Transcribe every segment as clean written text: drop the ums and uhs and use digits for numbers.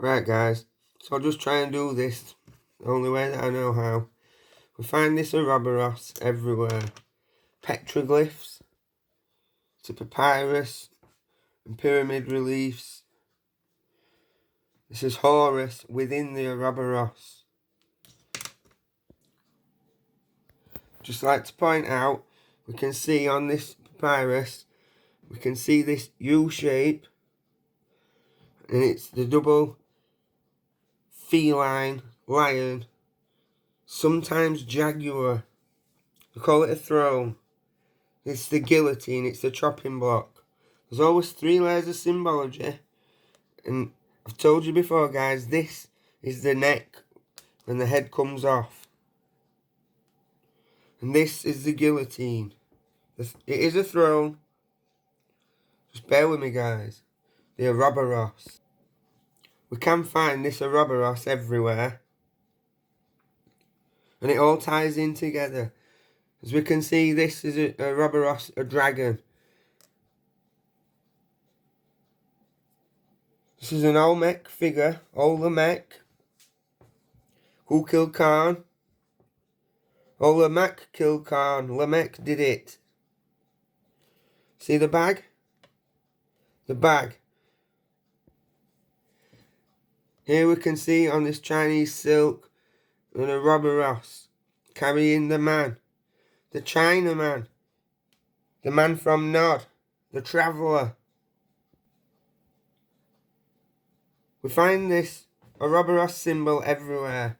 Right guys, so I'll just try and do this the only way that I know how. We find this Ouroboros everywhere. Petroglyphs, to papyrus and pyramid reliefs. This is Horus within the Ouroboros. Just like to point out, we can see on this papyrus, we can see this U shape, and it's the double feline lion, sometimes jaguar. We call it a throne. It's the guillotine, it's the chopping block. There's always 3 layers of symbology. And I've told you before, guys, this is the neck when the head comes off. And this is the guillotine. It is a throne. Just bear with me, guys. The Ouroboros. We can find this Ouroboros everywhere. And it all ties in together. As we can see, this is a Ouroboros, a dragon. This is an Olmec figure, Olmec. Who killed Khan? Olmec killed Khan. Lamech did it. See the bag? The bag. Here we can see on this Chinese silk an Ouroboros carrying the man. The Chinaman. The man from Nod. The traveller. We find this Ouroboros symbol everywhere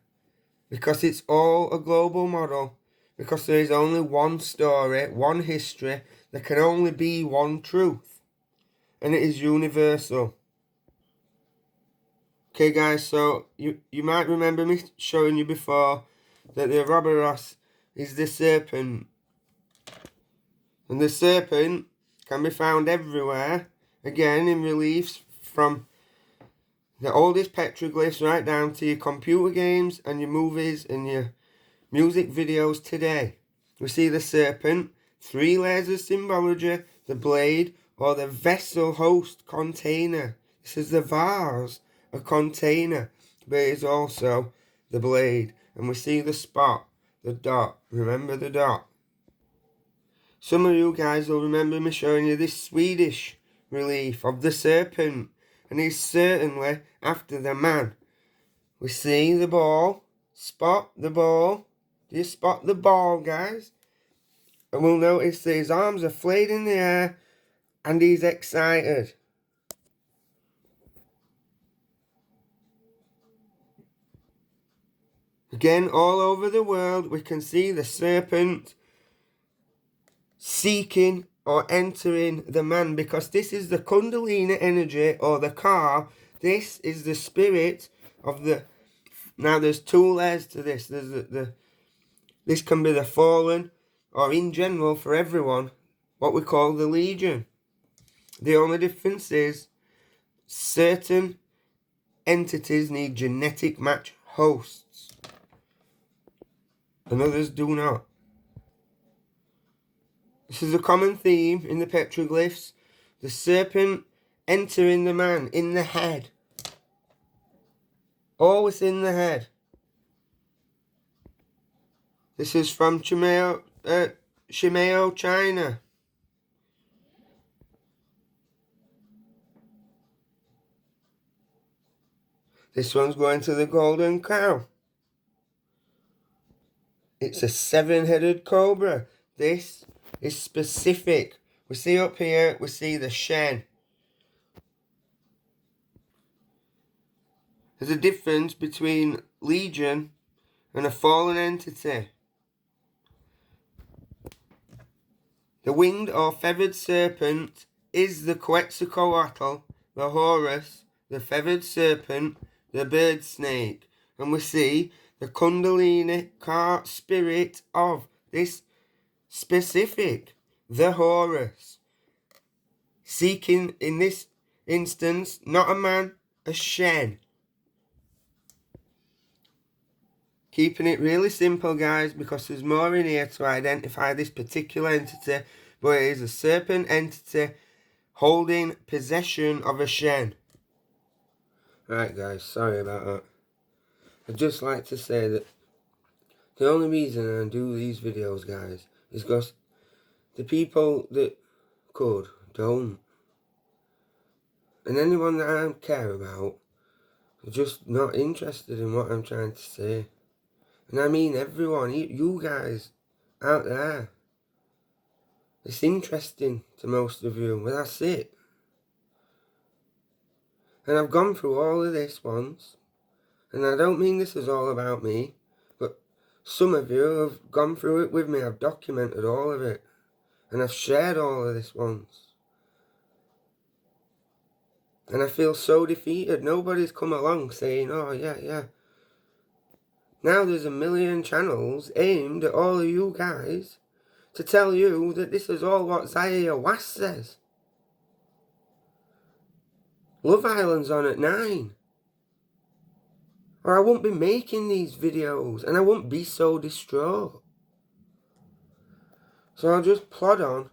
because it's all a global model, because there is only one story, one history, there can only be one truth, and it is universal. Okay guys, so you might remember me showing you before that the Ouroboros is the serpent, and the serpent can be found everywhere, again in reliefs from the oldest petroglyphs right down to your computer games and your movies and your music videos today. We see the serpent, 3 layers of symbology, the blade or the vessel host container. This is the vase, a container, but it is also the blade. And we see the spot, the dot. Remember the dot. Some of you guys will remember me showing you this Swedish relief of the serpent. And he's certainly after the man. We see the ball. Spot the ball. Do you spot the ball, guys? And we'll notice that his arms are flayed in the air and he's excited. Again, all over the world, we can see the serpent seeking or entering the man, because this is the Kundalini energy or the car. This is the spirit of the... Now there's 2 layers to this. There's this can be the fallen, or in general for everyone, what we call the legion. The only difference is certain entities need genetic match hosts and others do not. This is a common theme in the petroglyphs. The serpent entering the man in the head. Always in the head. This is from Shimeo, China. This one's going to the golden cow. It's a 7-headed cobra. This is specific. We see up here, we see the Shen. There's a difference between legion and a fallen entity. The winged or feathered serpent is the Quetzalcoatl, the Horus, the feathered serpent, the bird snake. And we see the Kundalini car spirit of this specific, the Horus. Seeking, in this instance, not a man, a Shen. Keeping it really simple, guys, because there's more in here to identify this particular entity, but it is a serpent entity holding possession of a Shen. Right guys, sorry about that. I'd just like to say that the only reason I do these videos, guys, is because the people that could don't. And anyone that I care about are just not interested in what I'm trying to say. And I mean everyone, you guys out there. It's interesting to most of you, but that's it. And I've gone through all of this once. And I don't mean this is all about me, but some of you have gone through it with me. I've documented all of it. And I've shared all of this once. And I feel so defeated. Nobody's come along saying, oh yeah. Now there's a million channels aimed at all of you guys to tell you that this is all what Zaya Was says. Love Island's on at 9. Or I won't be making these videos and I won't be so distraught. So I'll just plod on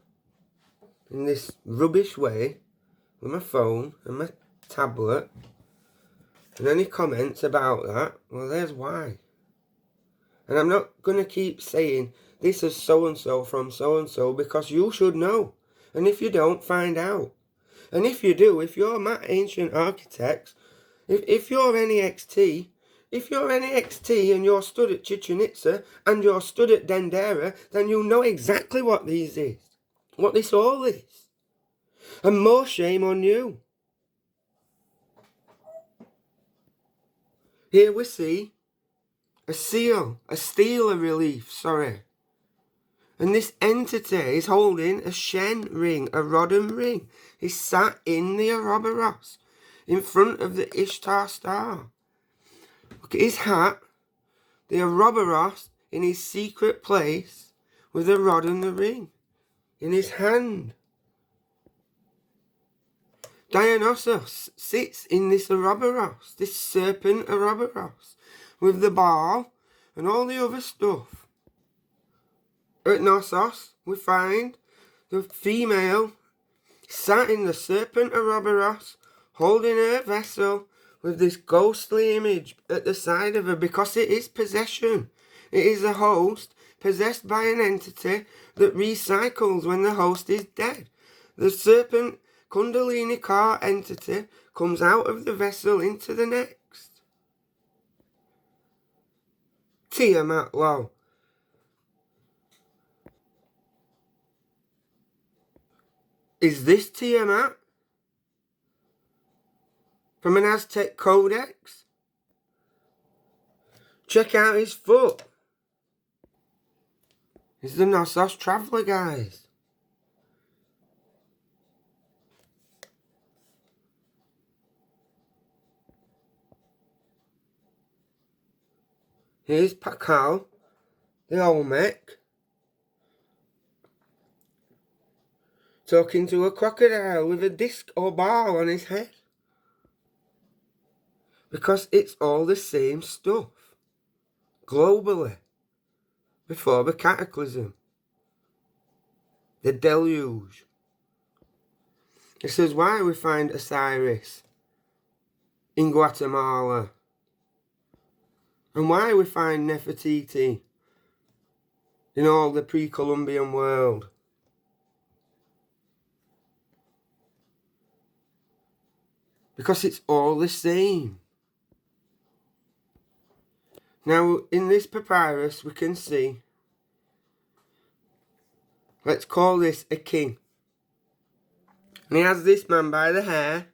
in this rubbish way with my phone and my tablet. And any comments about that, well, there's why. And I'm not going to keep saying this is so-and-so from so-and-so because you should know. And if you don't, find out. And if you do, if you're Matt Ancient Architects, if you're NEXT, and you're stood at Chichen Itza and you're stood at Dendera, then you know exactly what these is. What this all is. And more shame on you. Here we see a steel relief, sorry. And this entity is holding a Shen ring, a Rodham ring. He's sat in the Ouroboros, in front of the Ishtar star. Look at his hat, the Ouroboros in his secret place with the rod and the ring in his hand. Dionysus sits in this Ouroboros, this serpent Ouroboros, with the ball and all the other stuff. At Knossos, we find the female sat in the serpent Ouroboros, holding her vessel with this ghostly image at the side of her, because it is possession. It is a host possessed by an entity that recycles when the host is dead. The serpent Kundalini car entity comes out of the vessel into the next. Tiamat Lo. Is this Tiamat? From an Aztec codex? Check out his foot. He's the Knossos traveller, guys. Here's Pakal, the Olmec, talking to a crocodile with a disc or ball on his head. Because it's all the same stuff, globally, before the cataclysm, the deluge. This is why we find Osiris in Guatemala, and why we find Nefertiti in all the pre-Columbian world. Because it's all the same. Now, in this papyrus, we can see, let's call this a king. And he has this man by the hair.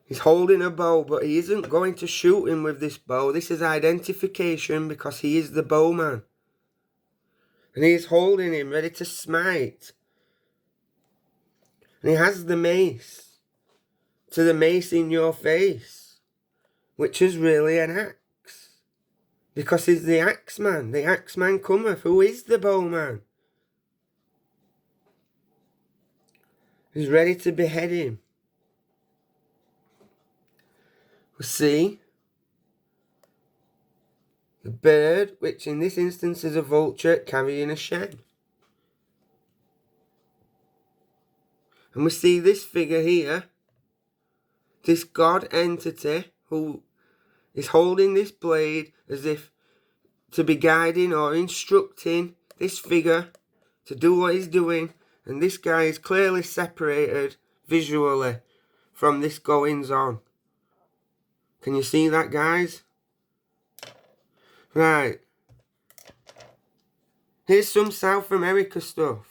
He's holding a bow, but he isn't going to shoot him with this bow. This is identification because he is the bowman. And he's holding him, ready to smite. And he has the mace. To the mace in your face. Which is really an axe. Because he's the axeman. The axeman cometh. Who is the bowman? He's ready to behead him. We see the bird, which in this instance is a vulture, carrying a Shen. And we see this figure here, this God entity who is holding this blade as if to be guiding or instructing this figure to do what he's doing. And this guy is clearly separated visually from this goings on. Can you see that, guys? Right. Here's some South America stuff.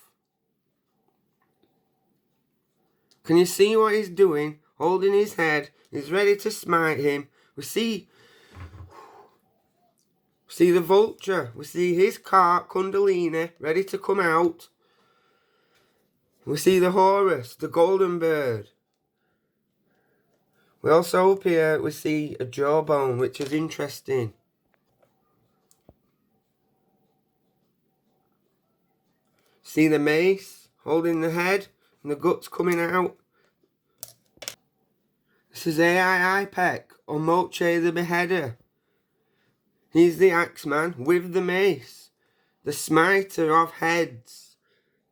Can you see what he's doing? Holding his head. He's ready to smite him. We see the vulture. We see his cart, Kundalini, ready to come out. We see the Horus, the golden bird. We also up here, we see a jawbone, which is interesting. See the mace holding the head and the guts coming out. This is Ai Pek, or Moche the Beheader. He's the axeman with the mace, the smiter of heads.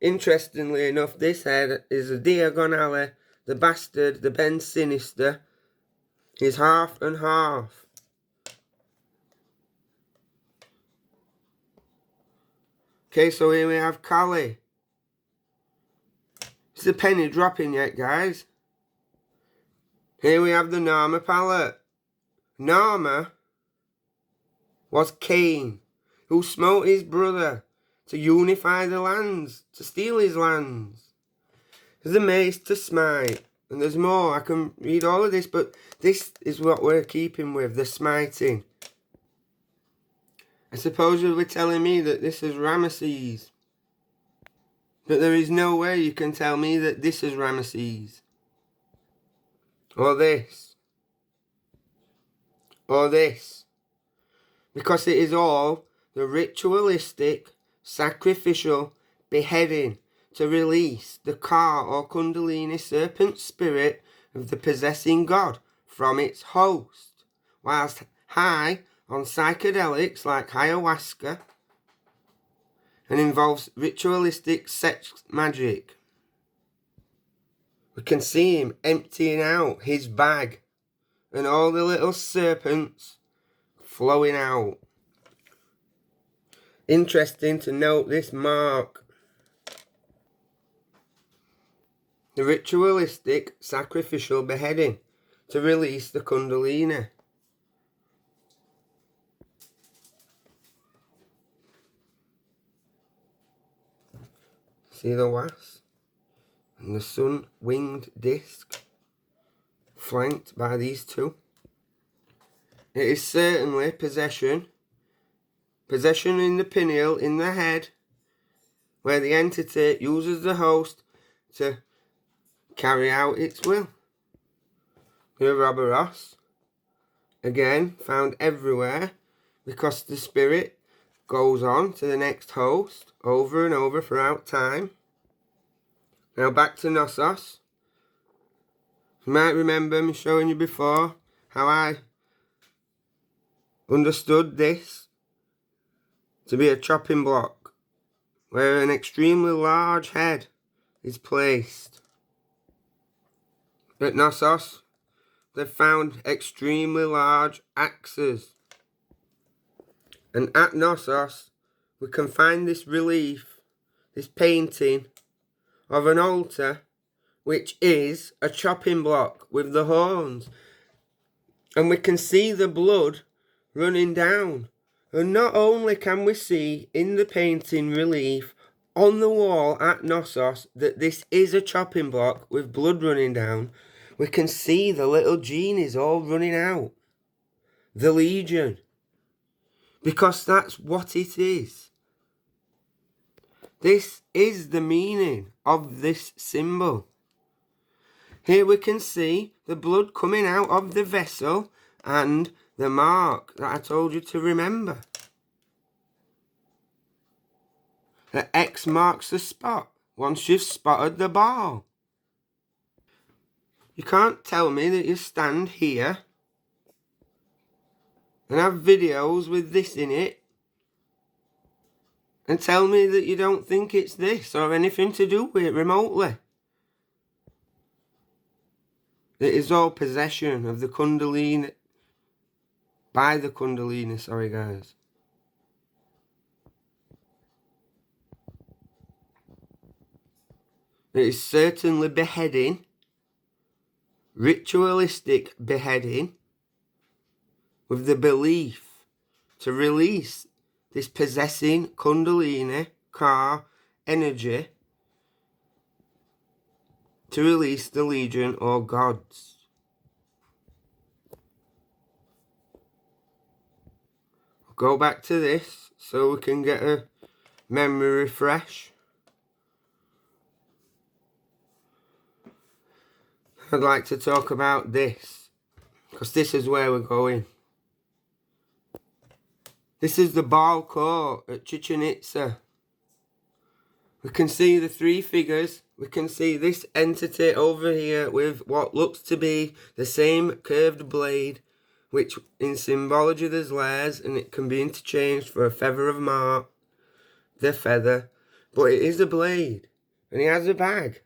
Interestingly enough, this head is a diagonale. The bastard, the Ben Sinister, is half and half. Okay, so here we have Kali. Is the penny dropping yet, guys? Here we have the Nama palette. Nama was Cain, who smote his brother to unify the lands, to steal his lands. There's a mace to smite, and there's more. I can read all of this, but this is what we're keeping with, the smiting. I suppose you'll be telling me that this is Ramesses. But there is no way you can tell me that this is Ramesses. Or this. Or this. Because it is all the ritualistic, sacrificial beheading to release the Ka or Kundalini serpent spirit of the possessing god from its host, whilst high on psychedelics like ayahuasca, and involves ritualistic sex magic. We can see him emptying out his bag and all the little serpents flowing out. Interesting to note this mark. The ritualistic sacrificial beheading to release the Kundalini. See the wasp and the sun-winged disc flanked by these two. It is certainly possession. Possession in the pineal, in the head, where the entity uses the host to carry out its will. The Ouroboros, again, found everywhere because the spirit goes on to the next host over and over throughout time. Now back to Knossos. You might remember me showing you before how I understood this to be a chopping block where an extremely large head is placed. At Knossos, they've found extremely large axes. And at Knossos, we can find this relief, this painting of an altar, which is a chopping block with the horns. And we can see the blood running down. And not only can we see in the painting relief on the wall at Knossos that this is a chopping block with blood running down, we can see the little genies all running out. The Legion. Because that's what it is. This is the meaning of this symbol. Here we can see the blood coming out of the vessel and the mark that I told you to remember. The X marks the spot once you've spotted the ball. You can't tell me that you stand here and have videos with this in it and tell me that you don't think it's this or anything to do with it remotely. It is all possession of the Kundalini, by the Kundalini, sorry guys. It is certainly beheading, ritualistic beheading, with the belief to release this possessing Kundalini, Ka, energy, to release the Legion or gods. Go back to this so we can get a memory refresh. I'd like to talk about this, because this is where we're going. This is the Baal court at Chichen Itza. We can see the three figures. We can see this entity over here with what looks to be the same curved blade, which in symbology there's layers and it can be interchanged for a feather of Mart, the feather, but it is a blade and he has a bag.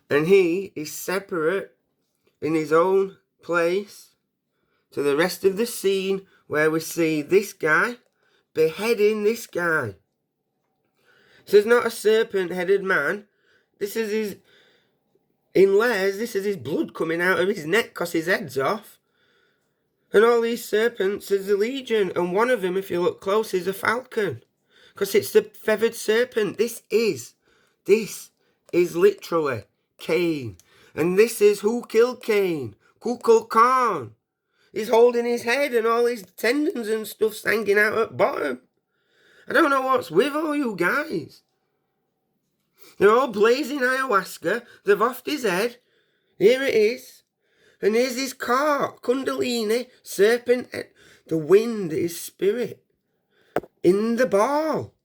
And he is separate in his own place to the rest of the scene where we see this guy beheading this guy. This is not a serpent-headed man. This is his, in layers, this is his blood coming out of his neck because his head's off. And all these serpents is a legion. And one of them, if you look close, is a falcon. Because it's the feathered serpent. This is literally Cain. And this is who killed Cain. Kukul Khan. He's holding his head and all his tendons and stuff's hanging out at bottom. I don't know what's with all you guys. They're all blazing ayahuasca. They've offed his head. Here it is. And here's his car. Kundalini. Serpent. The wind is spirit. In the ball.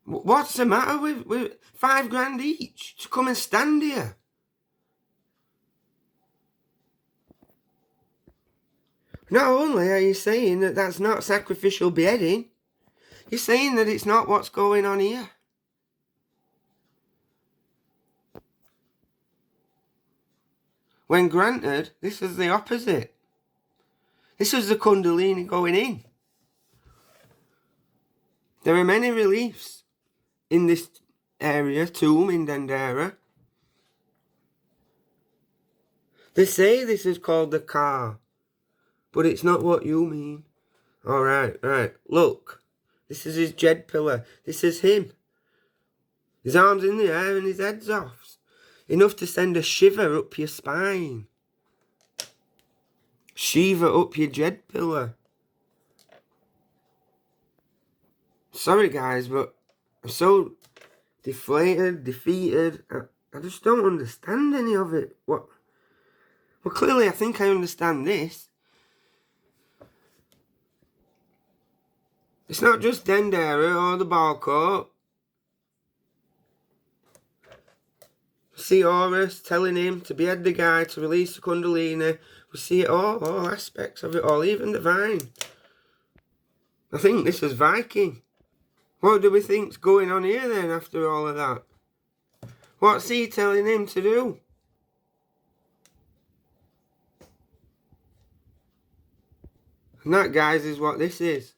What's the matter with $5,000 each to come and stand here? Not only are you saying that that's not sacrificial beheading, you're saying that it's not what's going on here. When granted, this is the opposite. This is the Kundalini going in. There are many reliefs in this area, tomb in Dendera. They say this is called the Ka, but it's not what you mean. Alright, right. Look, this is his Jed pillar. This is him. His arms in the air and his head's off. Enough to send a shiver up your spine. Shiver up your Jed pillar. Sorry guys, but I'm so deflated, defeated. I just don't understand any of it. What? Well, clearly I think I understand this. It's not just Dendera or the Baal court. See Horus telling him to behead the guy to release the Kundalini. We see it all aspects of it all, even the vine. I think this is Viking. What do we think's going on here then after all of that? What's he telling him to do? And that, guys, is what this is.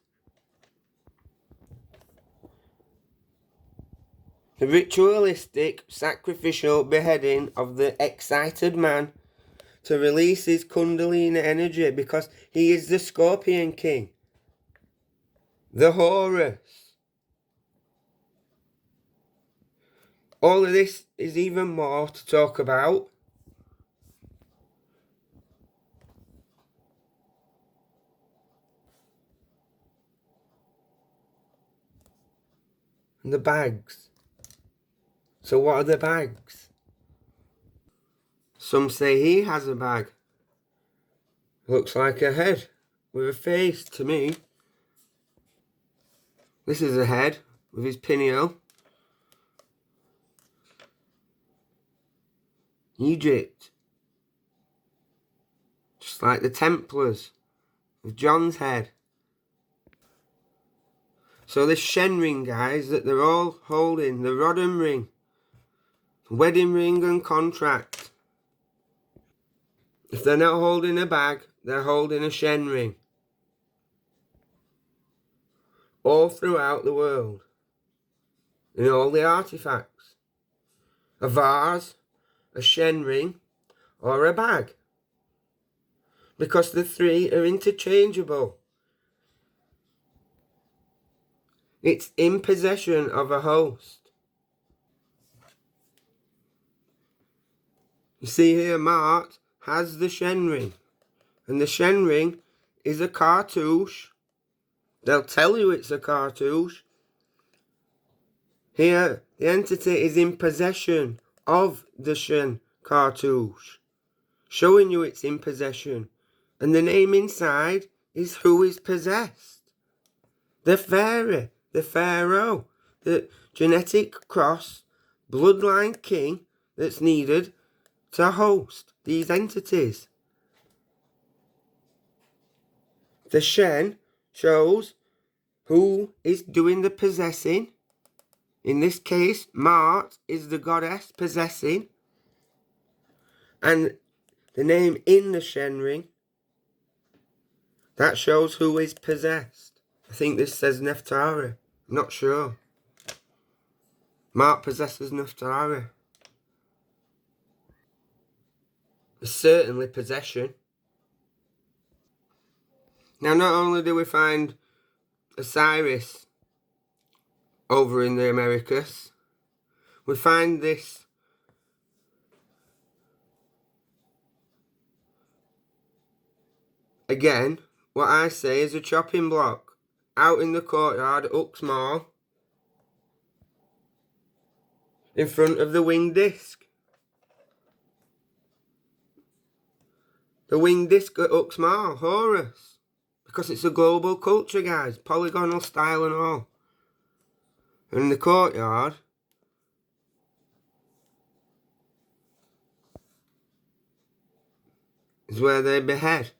The ritualistic, sacrificial beheading of the excited man to release his Kundalini energy because he is the Scorpion King. The Horus. All of this is even more to talk about. And the bags. So what are the bags? Some say he has a bag. Looks like a head with a face to me. This is a head with his pineal. Egypt. Just like the Templars with John's head. So this Shen ring, guys, that they're all holding, the Rodden ring. wedding ring and contract. If they're not holding a bag, they're holding a Shen ring. All throughout the world. In all the artifacts. A vase, a Shen ring, or a bag. Because the three are interchangeable. It's in possession of a host. You see here, Mart has the Shen ring. And the Shen ring is a cartouche. They'll tell you it's a cartouche. Here, the entity is in possession of the Shen cartouche. Showing you it's in possession. And the name inside is who is possessed. The fairy, the pharaoh, the genetic cross, bloodline king that's needed to host these entities. The Shen shows who is doing the possessing. In this case, Mart is the goddess possessing. And the name in the Shen ring, that shows who is possessed. I think this says Neftari. I'm not sure. Mart possesses Neftari. It's certainly possession. Now, not only do we find Osiris over in the Americas, we find this again, what I say is a chopping block out in the courtyard at Uxmal in front of the winged disc. The winged disc at Uxmal, Horus. Because it's a global culture, guys. Polygonal style and all. And in the courtyard is where they behead.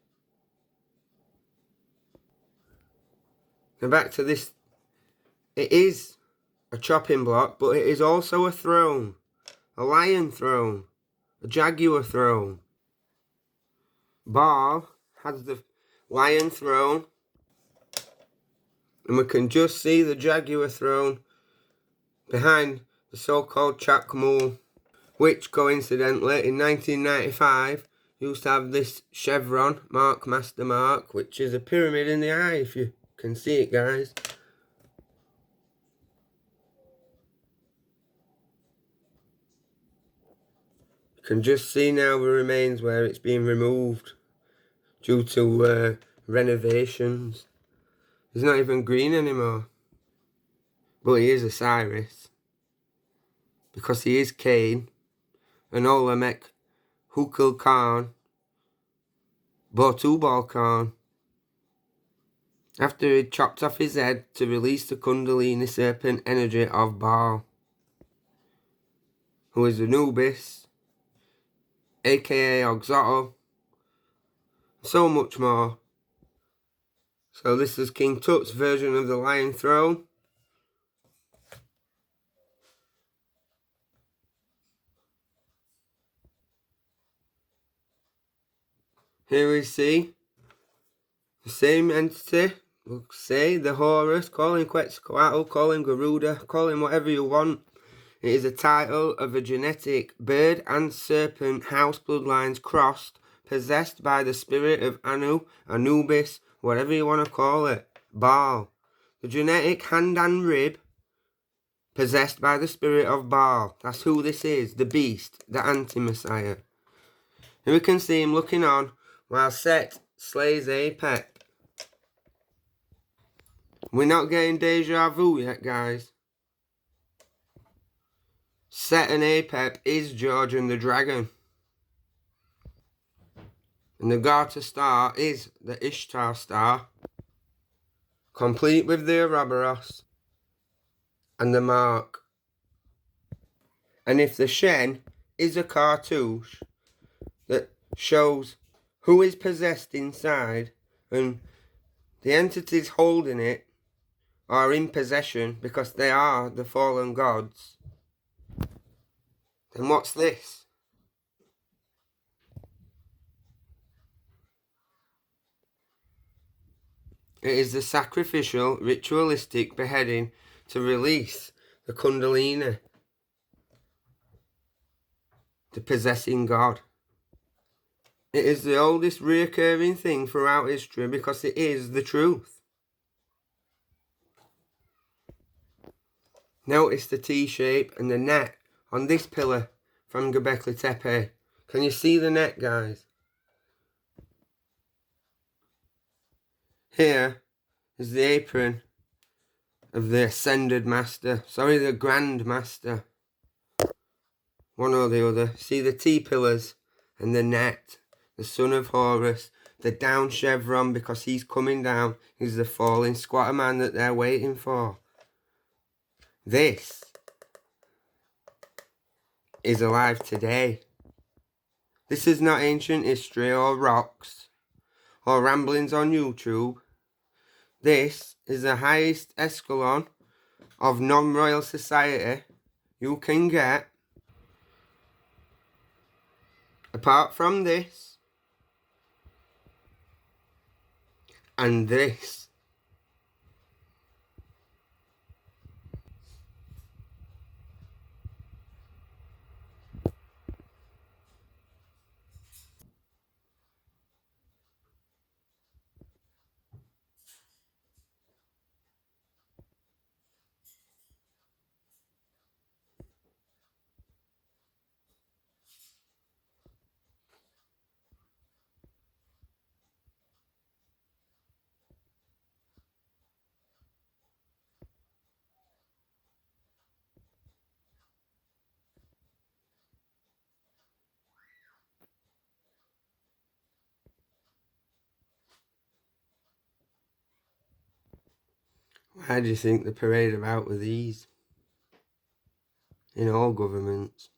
Now back to this. It is a chopping block, but it is also a throne. A lion throne. A jaguar throne. Baal has the lion throne. And we can just see the jaguar throne behind the so-called Chakmul, which coincidentally in 1995 used to have this chevron, Mark Master Mark, which is a pyramid in the eye, if you can see it, guys. You can just see now the remains where it's been removed due to renovations. It's not even green anymore. But he is Osiris. Because he is Cain. And Olamek, Hukul Khan, Botubal Khan. After he chopped off his head to release the Kundalini serpent energy of Baal. Who is Anubis, aka Oxotto. So much more. So this is King Tut's version of the Lion Throne. Here we see the same entity. We'll say the Horus, call him Quetzalcoatl, call him Garuda, call him whatever you want. It is a title of a genetic bird and serpent house bloodlines crossed, possessed by the spirit of Anu, Anubis, whatever you want to call it, Baal. The genetic hand and rib, possessed by the spirit of Baal. That's who this is, the beast, the anti-messiah. Here we can see him looking on while Set slays Apep. We're not getting deja vu yet, guys. Set and Apep is George and the Dragon. And the Garter star is the Ishtar star. Complete with the Ouroboros and the mark. And if the Shen is a cartouche that shows who is possessed inside and the entities holding it are in possession because they are the fallen gods, Then what's this? It is the sacrificial, ritualistic beheading to release the Kundalini, the possessing God. It is the oldest reoccurring thing throughout history because it is the truth. Notice the T-shape and the net on this pillar from Göbekli Tepe. Can you see the net, guys? Here is the apron of the Ascended Master. Sorry, the Grand Master. One or the other. See the T-pillars and the net. The son of Horus. The down chevron because he's coming down. He's the falling squatter man that they're waiting for. This is alive today. This is not ancient history or rocks or ramblings on YouTube. This is the highest echelon of non-royal society you can get. Apart from this and this. Why do you think they parade about with these? In all governments.